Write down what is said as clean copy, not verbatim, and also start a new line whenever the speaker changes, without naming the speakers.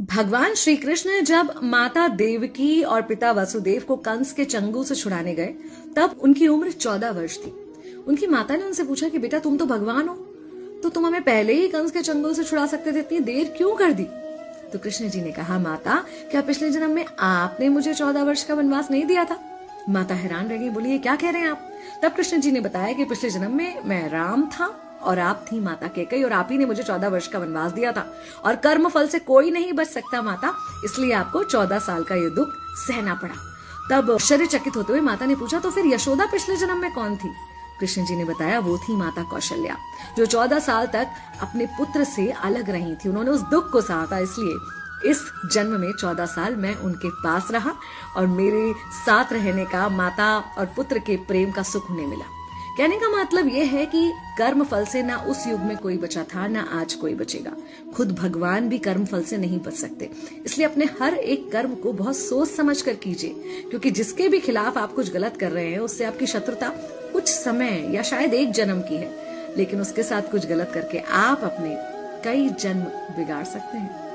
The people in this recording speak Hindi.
भगवान श्री कृष्ण जब माता देवकी और पिता वसुदेव को कंस के चंगुल से छुड़ाने गए, तब उनकी उम्र 14 वर्ष थी। उनकी माता ने उनसे पूछा कि बेटा तुम तो भगवान हो, तो तुम हमें पहले ही कंस के चंगुल से छुड़ा सकते थे, इतनी देर क्यों कर दी? तो कृष्ण जी ने कहा, माता क्या पिछले जन्म में आपने मुझे 14 वर्ष का वनवास नहीं दिया था? माता हैरान रह गई, बोली ये क्या कह रहे हैं आप? तब कृष्ण जी ने बताया कि पिछले जन्म में मैं राम था और आप थी माता कैकेयी, और आप ही ने मुझे 14 वर्ष का वनवास दिया था, और कर्म फल से कोई नहीं बच सकता माता, इसलिए आपको 14 साल का ये दुख सहना पड़ा। तब आश्चर्यचकित होते हुए माता ने पूछा, तो फिर यशोदा पिछले जन्म में कौन थी? कृष्ण जी ने बताया, वो थी माता कौशल्या, जो 14 साल तक अपने पुत्र से अलग रही थी। उन्होंने उस दुख को सहा था, इसलिए इस जन्म में 14 साल मैं उनके पास रहा और मेरे साथ रहने का, माता और पुत्र के प्रेम का सुख उन्हें मिला। कहने का मतलब यह है कि कर्म फल से ना उस युग में कोई बचा था, ना आज कोई बचेगा। खुद भगवान भी कर्म फल से नहीं बच सकते, इसलिए अपने हर एक कर्म को बहुत सोच समझ कर कीजिए, क्योंकि जिसके भी खिलाफ आप कुछ गलत कर रहे हैं उससे आपकी शत्रुता कुछ समय या शायद एक जन्म की है, लेकिन उसके साथ कुछ गलत करके आप अपने कई जन्म बिगाड़ सकते हैं।